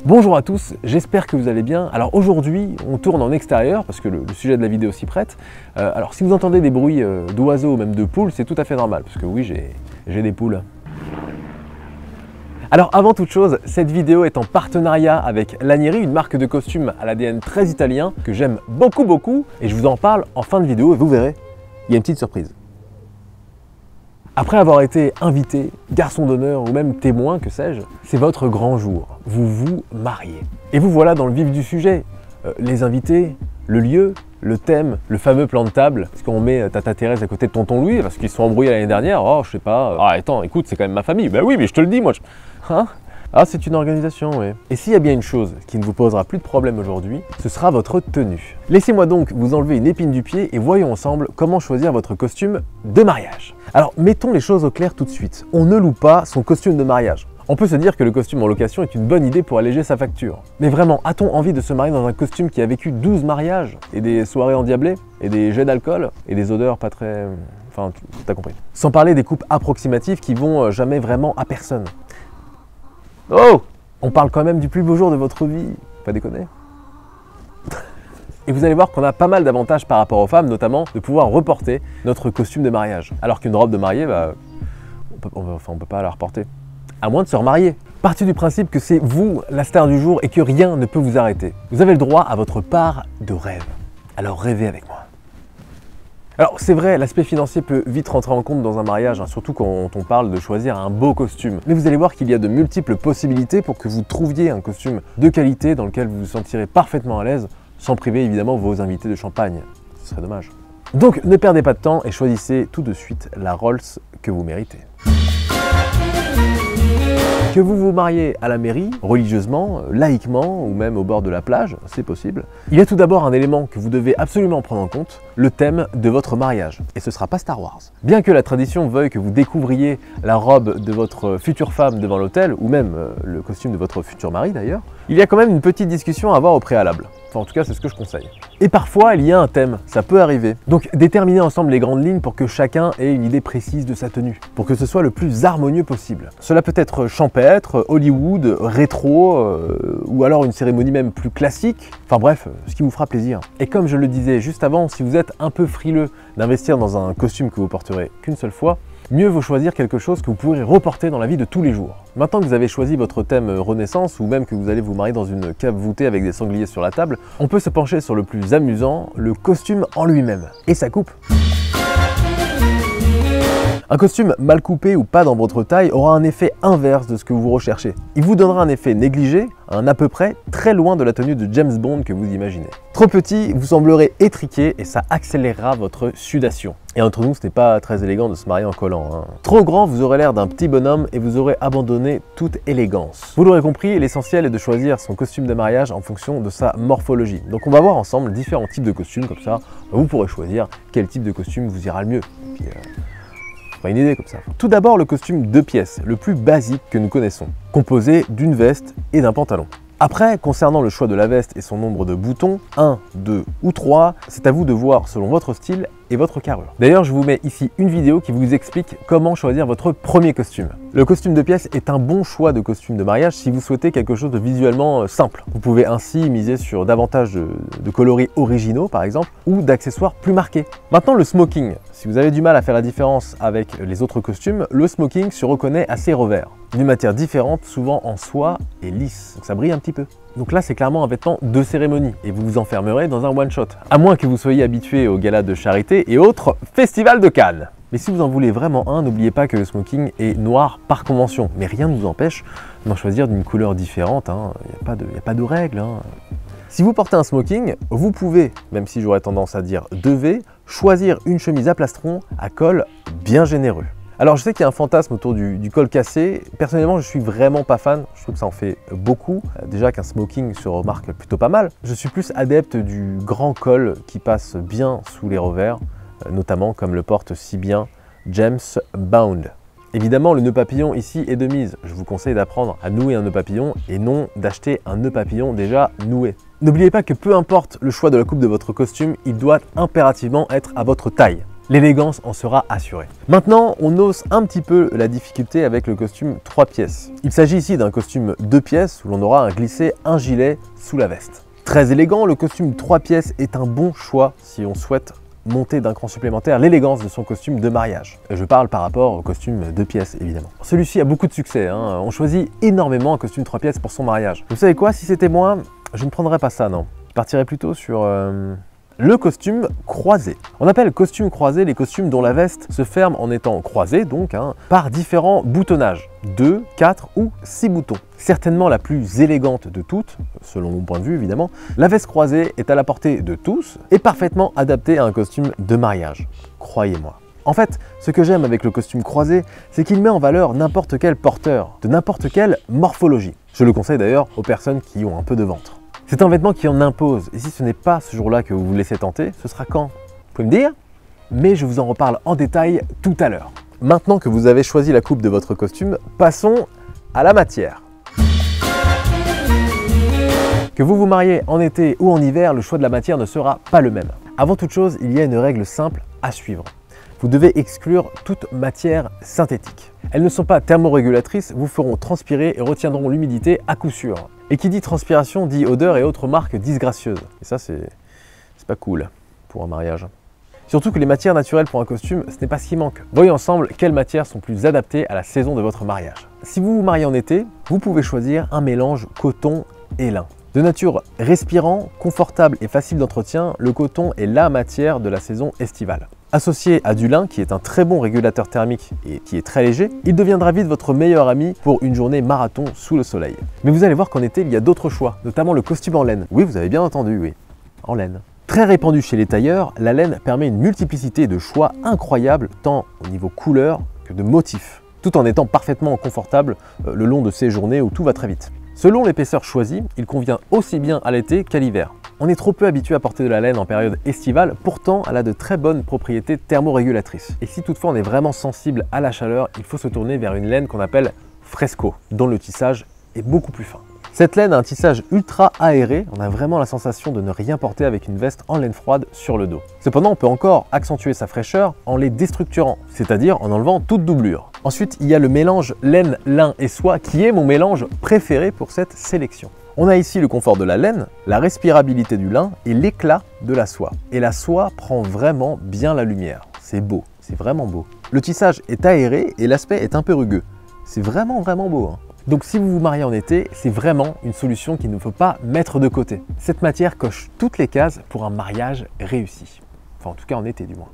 Bonjour à tous, j'espère que vous allez bien. Alors aujourd'hui, on tourne en extérieur parce que le sujet de la vidéo s'y prête. Alors si vous entendez des bruits d'oiseaux ou même de poules, c'est tout à fait normal parce que oui, j'ai des poules. Alors avant toute chose, cette vidéo est en partenariat avec Lanieri, une marque de costumes à l'ADN très italien que j'aime beaucoup et je vous en parle en fin de vidéo et vous verrez, il y a une petite surprise. Après avoir été invité, garçon d'honneur ou même témoin, que sais-je, c'est votre grand jour. Vous vous mariez. Et vous voilà dans le vif du sujet. Les invités, le lieu, le thème, le fameux plan de table. Est-ce qu'on met Tata Thérèse à côté de Tonton Louis parce qu'ils se sont embrouillés l'année dernière? Oh, je sais pas. Ah, attends, écoute, c'est quand même ma famille. Ben oui, mais je te le dis, moi. Hein? Ah, c'est une organisation, oui. Et s'il y a bien une chose qui ne vous posera plus de problème aujourd'hui, ce sera votre tenue. Laissez-moi donc vous enlever une épine du pied et voyons ensemble comment choisir votre costume de mariage. Alors, mettons les choses au clair tout de suite. On ne loue pas son costume de mariage. On peut se dire que le costume en location est une bonne idée pour alléger sa facture. Mais vraiment, a-t-on envie de se marier dans un costume qui a vécu 12 mariages et des soirées endiablées et des jets d'alcool et des odeurs pas très... Enfin, t'as compris. Sans parler des coupes approximatives qui vont jamais vraiment à personne. Oh! On parle quand même du plus beau jour de votre vie, pas déconner. Et vous allez voir qu'on a pas mal d'avantages par rapport aux femmes, notamment de pouvoir reporter notre costume de mariage. Alors qu'une robe de mariée, bah, on peut pas la reporter. À moins de se remarier. Partez du principe que c'est vous la star du jour et que rien ne peut vous arrêter. Vous avez le droit à votre part de rêve. Alors rêvez avec moi. Alors c'est vrai, l'aspect financier peut vite rentrer en compte dans un mariage, hein, surtout quand on parle de choisir un beau costume. Mais vous allez voir qu'il y a de multiples possibilités pour que vous trouviez un costume de qualité dans lequel vous vous sentirez parfaitement à l'aise, sans priver évidemment vos invités de champagne. Ce serait dommage. Donc ne perdez pas de temps et choisissez tout de suite la Rolls que vous méritez. Que vous vous mariez à la mairie, religieusement, laïquement ou même au bord de la plage, c'est possible. Il y a tout d'abord un élément que vous devez absolument prendre en compte, le thème de votre mariage. Et ce ne sera pas Star Wars. Bien que la tradition veuille que vous découvriez la robe de votre future femme devant l'autel, ou même le costume de votre futur mari d'ailleurs, il y a quand même une petite discussion à avoir au préalable. Enfin en tout cas c'est ce que je conseille. Et parfois il y a un thème, ça peut arriver. Donc déterminez ensemble les grandes lignes pour que chacun ait une idée précise de sa tenue, pour que ce soit le plus harmonieux possible. Cela peut être champêtre, Hollywood, rétro, ou alors une cérémonie même plus classique. Enfin bref, ce qui vous fera plaisir. Et comme je le disais juste avant, si vous êtes un peu frileux d'investir dans un costume que vous porterez qu'une seule fois, mieux vaut choisir quelque chose que vous pourrez reporter dans la vie de tous les jours. Maintenant que vous avez choisi votre thème Renaissance ou même que vous allez vous marier dans une cave voûtée avec des sangliers sur la table, on peut se pencher sur le plus amusant, le costume en lui-même. Et sa coupe. Un costume mal coupé ou pas dans votre taille aura un effet inverse de ce que vous recherchez. Il vous donnera un effet négligé, un à peu près, très loin de la tenue de James Bond que vous imaginez. Trop petit, vous semblerez étriqué et ça accélérera votre sudation. Et entre nous, ce n'est pas très élégant de se marier en collant. Hein. Trop grand, vous aurez l'air d'un petit bonhomme et vous aurez abandonné toute élégance. Vous l'aurez compris, l'essentiel est de choisir son costume de mariage en fonction de sa morphologie. Donc on va voir ensemble différents types de costumes, comme ça vous pourrez choisir quel type de costume vous ira le mieux. Et puis, pas une idée comme ça. Tout d'abord le costume 2 pièces, le plus basique que nous connaissons, composé d'une veste et d'un pantalon. Après, concernant le choix de la veste et son nombre de boutons, 1, 2 ou 3, c'est à vous de voir selon votre style et votre carrure. D'ailleurs, je vous mets ici une vidéo qui vous explique comment choisir votre premier costume. Le costume 2 pièces est un bon choix de costume de mariage si vous souhaitez quelque chose de visuellement simple. Vous pouvez ainsi miser sur davantage de coloris originaux par exemple, ou d'accessoires plus marqués. Maintenant le smoking. Si vous avez du mal à faire la différence avec les autres costumes, le smoking se reconnaît à ses revers. D'une matière différente, souvent en soie et lisse, donc ça brille un petit peu. Donc là c'est clairement un vêtement de cérémonie et vous vous enfermerez dans un one shot. À moins que vous soyez habitué aux galas de charité et autres festivals de Cannes. Mais si vous en voulez vraiment un, n'oubliez pas que le smoking est noir par convention. Mais rien ne vous empêche d'en choisir d'une couleur différente, hein. Il n'y a pas de règle. Hein. Si vous portez un smoking, vous pouvez, même si j'aurais tendance à dire devez, choisir une chemise à plastron à col bien généreux. Alors je sais qu'il y a un fantasme autour du col cassé. Personnellement, je suis vraiment pas fan. Je trouve que ça en fait beaucoup. Déjà qu'un smoking se remarque plutôt pas mal. Je suis plus adepte du grand col qui passe bien sous les revers, notamment comme le porte si bien James Bond. Évidemment, le nœud papillon ici est de mise. Je vous conseille d'apprendre à nouer un nœud papillon et non d'acheter un nœud papillon déjà noué. N'oubliez pas que peu importe le choix de la coupe de votre costume, il doit impérativement être à votre taille. L'élégance en sera assurée. Maintenant, on hausse un petit peu la difficulté avec le costume 3 pièces. Il s'agit ici d'un costume 2 pièces où l'on aura un glissé, un gilet sous la veste. Très élégant, le costume 3 pièces est un bon choix si on souhaite monter d'un cran supplémentaire l'élégance de son costume de mariage. Je parle par rapport au costume 2 pièces évidemment. Celui-ci a beaucoup de succès, on choisit énormément un costume 3 pièces pour son mariage. Vous savez quoi, si c'était moi, je ne prendrais pas ça, non. Je partirais plutôt sur le costume croisé. On appelle costume croisé les costumes dont la veste se ferme en étant croisée, donc par différents boutonnages, 2, 4 ou 6 boutons. Certainement la plus élégante de toutes, selon mon point de vue évidemment, la veste croisée est à la portée de tous et parfaitement adaptée à un costume de mariage, croyez-moi. En fait, ce que j'aime avec le costume croisé, c'est qu'il met en valeur n'importe quel porteur, de n'importe quelle morphologie. Je le conseille d'ailleurs aux personnes qui ont un peu de ventre. C'est un vêtement qui en impose, et si ce n'est pas ce jour-là que vous vous laissez tenter, ce sera quand? Vous pouvez me dire? Mais je vous en reparle en détail tout à l'heure. Maintenant que vous avez choisi la coupe de votre costume, passons à la matière. Que vous vous mariez en été ou en hiver, le choix de la matière ne sera pas le même. Avant toute chose, il y a une règle simple à suivre. Vous devez exclure toute matière synthétique. Elles ne sont pas thermorégulatrices, vous feront transpirer et retiendront l'humidité à coup sûr. Et qui dit transpiration dit odeur et autres marques disgracieuses. Et ça, c'est pas cool pour un mariage. Surtout que les matières naturelles pour un costume, ce n'est pas ce qui manque. Voyons ensemble quelles matières sont plus adaptées à la saison de votre mariage. Si vous vous mariez en été, vous pouvez choisir un mélange coton et lin. De nature respirant, confortable et facile d'entretien, le coton est la matière de la saison estivale. Associé à du lin, qui est un très bon régulateur thermique et qui est très léger, il deviendra vite votre meilleur ami pour une journée marathon sous le soleil. Mais vous allez voir qu'en été, il y a d'autres choix, notamment le costume en laine. Oui, vous avez bien entendu, oui, en laine. Très répandu chez les tailleurs, la laine permet une multiplicité de choix incroyables, tant au niveau couleur que de motifs, tout en étant parfaitement confortable le long de ces journées où tout va très vite. Selon l'épaisseur choisie, il convient aussi bien à l'été qu'à l'hiver. On est trop peu habitué à porter de la laine en période estivale, pourtant elle a de très bonnes propriétés thermorégulatrices. Et si toutefois on est vraiment sensible à la chaleur, il faut se tourner vers une laine qu'on appelle fresco, dont le tissage est beaucoup plus fin. Cette laine a un tissage ultra aéré, on a vraiment la sensation de ne rien porter avec une veste en laine froide sur le dos. Cependant, on peut encore accentuer sa fraîcheur en les déstructurant, c'est-à-dire en enlevant toute doublure. Ensuite, il y a le mélange laine, lin et soie qui est mon mélange préféré pour cette sélection. On a ici le confort de la laine, la respirabilité du lin et l'éclat de la soie. Et la soie prend vraiment bien la lumière. C'est beau, c'est vraiment beau. Le tissage est aéré et l'aspect est un peu rugueux. C'est vraiment beau. Donc si vous vous mariez en été, c'est vraiment une solution qu'il ne faut pas mettre de côté. Cette matière coche toutes les cases pour un mariage réussi. Enfin en tout cas en été du moins.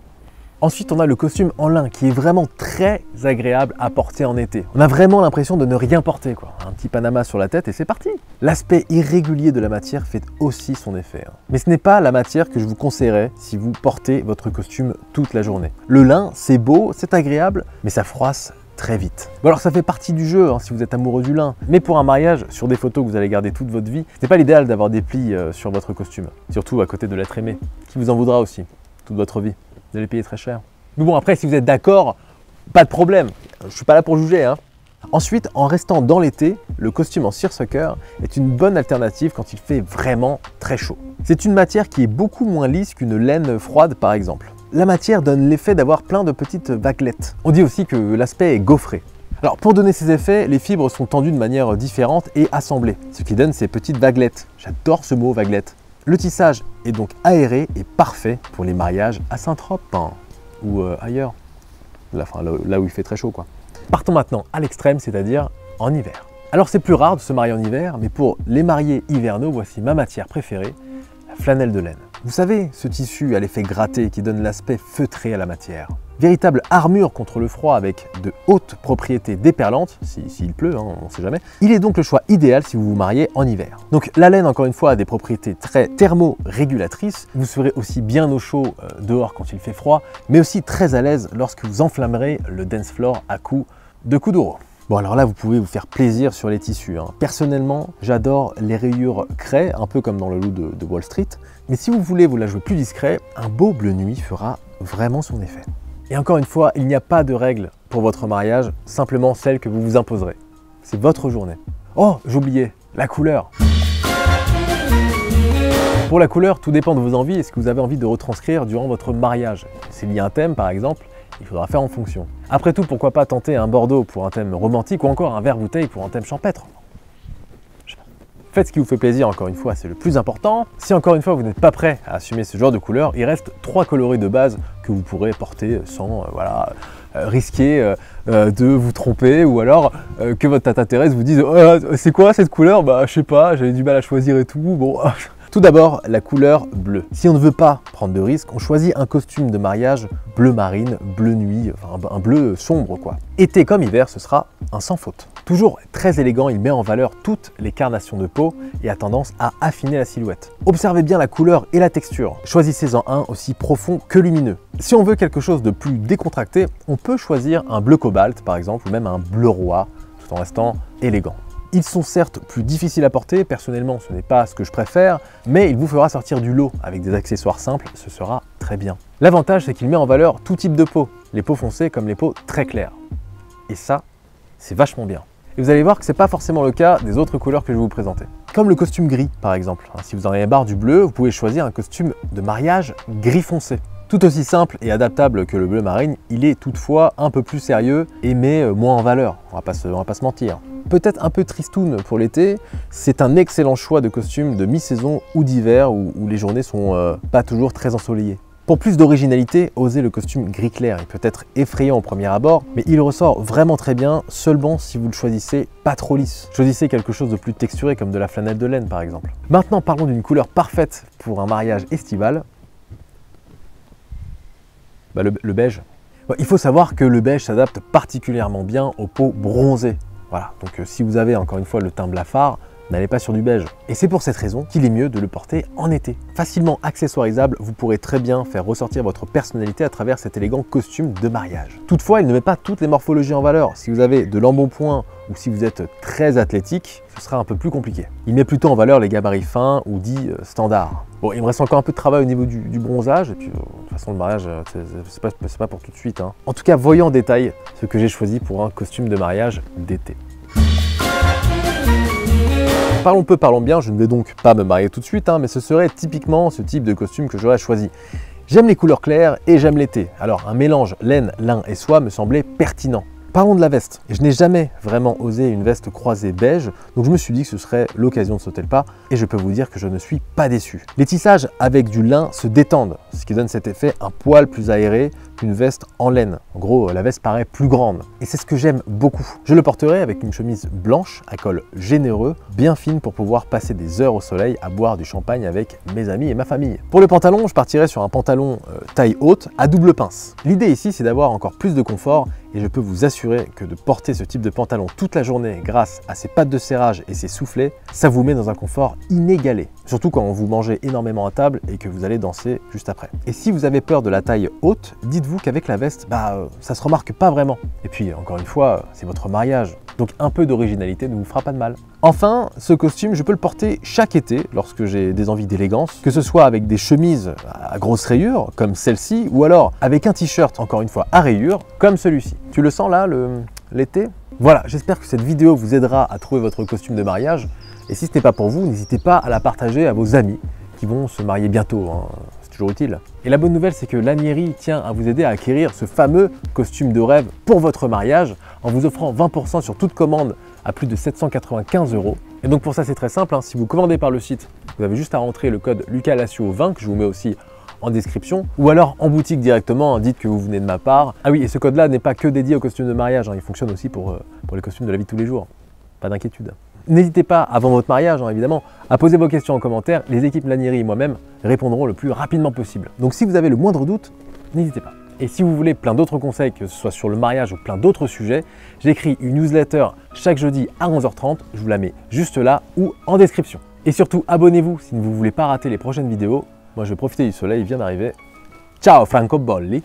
Ensuite, on a le costume en lin qui est vraiment très agréable à porter en été. On a vraiment l'impression de ne rien porter, quoi. Un petit panama sur la tête et c'est parti. L'aspect irrégulier de la matière fait aussi son effet. Mais ce n'est pas la matière que je vous conseillerais si vous portez votre costume toute la journée. Le lin, c'est beau, c'est agréable, mais ça froisse très vite. Bon alors ça fait partie du jeu si vous êtes amoureux du lin, mais pour un mariage, sur des photos que vous allez garder toute votre vie, c'est pas l'idéal d'avoir des plis sur votre costume, surtout à côté de l'être aimé, qui vous en voudra aussi, toute votre vie. Vous allez payer très cher. Mais bon après si vous êtes d'accord, pas de problème, je suis pas là pour juger. Ensuite, en restant dans l'été, le costume en seersucker est une bonne alternative quand il fait vraiment très chaud. C'est une matière qui est beaucoup moins lisse qu'une laine froide par exemple. La matière donne l'effet d'avoir plein de petites vaguelettes. On dit aussi que l'aspect est gaufré. Alors pour donner ces effets, les fibres sont tendues de manière différente et assemblées, ce qui donne ces petites vaguelettes. J'adore ce mot vaguelette. Le tissage est donc aéré et parfait pour les mariages à Saint-Trope ou ailleurs, là où il fait très chaud quoi. Partons maintenant à l'extrême, c'est-à-dire en hiver. Alors c'est plus rare de se marier en hiver, mais pour les mariés hivernaux, voici ma matière préférée, la flanelle de laine. Vous savez, ce tissu à l'effet gratté qui donne l'aspect feutré à la matière. Véritable armure contre le froid avec de hautes propriétés déperlantes, s'il pleut, on ne sait jamais. Il est donc le choix idéal si vous vous mariez en hiver. Donc la laine, encore une fois, a des propriétés très thermorégulatrices. Vous serez aussi bien au chaud dehors quand il fait froid, mais aussi très à l'aise lorsque vous enflammerez le dance floor à coups de kuduro. Bon alors là vous pouvez vous faire plaisir sur les tissus. Personnellement j'adore les rayures craie, un peu comme dans le loup de Wall Street. Mais si vous voulez vous la jouer plus discret, un beau bleu nuit fera vraiment son effet. Et encore une fois, il n'y a pas de règle pour votre mariage, simplement celle que vous vous imposerez. C'est votre journée. Oh, j'oubliais, la couleur. Pour la couleur, tout dépend de vos envies et ce que vous avez envie de retranscrire durant votre mariage. S'il y a un thème par exemple, il faudra faire en fonction. Après tout, pourquoi pas tenter un bordeaux pour un thème romantique ou encore un vert bouteille pour un thème champêtre. Faites ce qui vous fait plaisir, encore une fois, c'est le plus important. Si encore une fois vous n'êtes pas prêt à assumer ce genre de couleur, il reste 3 coloris de base que vous pourrez porter sans risquer de vous tromper ou alors que votre tata Thérèse vous dise oh, c'est quoi cette couleur? Bah je sais pas, j'avais du mal à choisir et tout. Bon. Tout d'abord, la couleur bleue. Si on ne veut pas prendre de risques, on choisit un costume de mariage bleu marine, bleu nuit, enfin un bleu sombre quoi. Été comme hiver, ce sera un sans faute. Toujours très élégant, il met en valeur toutes les carnations de peau et a tendance à affiner la silhouette. Observez bien la couleur et la texture. Choisissez-en un aussi profond que lumineux. Si on veut quelque chose de plus décontracté, on peut choisir un bleu cobalt par exemple, ou même un bleu roi, tout en restant élégant. Ils sont certes plus difficiles à porter, personnellement ce n'est pas ce que je préfère, mais il vous fera sortir du lot avec des accessoires simples, ce sera très bien. L'avantage c'est qu'il met en valeur tout type de peau, les peaux foncées comme les peaux très claires. Et ça, c'est vachement bien. Et vous allez voir que ce n'est pas forcément le cas des autres couleurs que je vais vous présenter. Comme le costume gris par exemple. Si vous en avez marre du bleu, vous pouvez choisir un costume de mariage gris foncé. Tout aussi simple et adaptable que le bleu marine, il est toutefois un peu plus sérieux et met moins en valeur, on va pas se mentir. Peut-être un peu tristoun pour l'été, c'est un excellent choix de costume de mi-saison ou d'hiver où les journées sont pas toujours très ensoleillées. Pour plus d'originalité, osez le costume gris clair. Il peut être effrayant au premier abord, mais il ressort vraiment très bien seulement si vous le choisissez pas trop lisse. Choisissez quelque chose de plus texturé comme de la flanelle de laine par exemple. Maintenant parlons d'une couleur parfaite pour un mariage estival. Le beige. Il faut savoir que le beige s'adapte particulièrement bien aux peaux bronzées. Voilà, donc si vous avez encore une fois le teint blafard, n'allez pas sur du beige. Et c'est pour cette raison qu'il est mieux de le porter en été. Facilement accessoirisable, vous pourrez très bien faire ressortir votre personnalité à travers cet élégant costume de mariage. Toutefois, il ne met pas toutes les morphologies en valeur. Si vous avez de l'embonpoint ou si vous êtes très athlétique, ce sera un peu plus compliqué. Il met plutôt en valeur les gabarits fins ou dits standards. Bon, il me reste encore un peu de travail au niveau du bronzage, et puis de toute façon le mariage, c'est pas pour tout de suite. En tout cas, voyons en détail ce que j'ai choisi pour un costume de mariage d'été. Parlons peu, parlons bien, je ne vais donc pas me marier tout de suite, mais ce serait typiquement ce type de costume que j'aurais choisi. J'aime les couleurs claires et j'aime l'été, alors un mélange laine, lin et soie me semblait pertinent. Parlons de la veste. Je n'ai jamais vraiment osé une veste croisée beige, donc je me suis dit que ce serait l'occasion de sauter le pas, et je peux vous dire que je ne suis pas déçu. Les tissages avec du lin se détendent, ce qui donne cet effet un poil plus aéré qu'une veste en laine. En gros, la veste paraît plus grande, et c'est ce que j'aime beaucoup. Je le porterai avec une chemise blanche à col généreux, bien fine pour pouvoir passer des heures au soleil à boire du champagne avec mes amis et ma famille. Pour le pantalon, je partirai sur un pantalon taille haute à double pince. L'idée ici, c'est d'avoir encore plus de confort, et je peux vous assurer que de porter ce type de pantalon toute la journée grâce à ses pattes de serrage et ses soufflets, ça vous met dans un confort inégalé. Surtout quand vous mangez énormément à table et que vous allez danser juste après. Et si vous avez peur de la taille haute, dites-vous qu'avec la veste, ça se remarque pas vraiment. Et puis encore une fois, c'est votre mariage. Donc un peu d'originalité ne vous fera pas de mal. Enfin, ce costume, je peux le porter chaque été lorsque j'ai des envies d'élégance, que ce soit avec des chemises à grosses rayures, comme celle-ci, ou alors avec un t-shirt, encore une fois, à rayures, comme celui-ci. Tu le sens là, l'été? Voilà, j'espère que cette vidéo vous aidera à trouver votre costume de mariage. Et si ce n'est pas pour vous, n'hésitez pas à la partager à vos amis qui vont se marier bientôt. C'est toujours utile. Et la bonne nouvelle, c'est que Lanieri tient à vous aider à acquérir ce fameux costume de rêve pour votre mariage en vous offrant 20% sur toute commande à plus de 795 €. Et donc pour ça, c'est très simple. Si vous commandez par le site, vous avez juste à rentrer le code LucasLacio20 que je vous mets aussi en description, ou alors en boutique directement, dites que vous venez de ma part. Ah oui, et ce code-là n'est pas que dédié aux costumes de mariage, il fonctionne aussi pour les costumes de la vie de tous les jours. Pas d'inquiétude. N'hésitez pas, avant votre mariage évidemment, à poser vos questions en commentaire. Les équipes Lanieri et moi-même répondront le plus rapidement possible. Donc si vous avez le moindre doute, n'hésitez pas. Et si vous voulez plein d'autres conseils, que ce soit sur le mariage ou plein d'autres sujets, j'écris une newsletter chaque jeudi à 11h30, je vous la mets juste là ou en description. Et surtout, abonnez-vous si vous ne voulez pas rater les prochaines vidéos. Moi je vais profiter du soleil, il vient d'arriver. Ciao francobolli!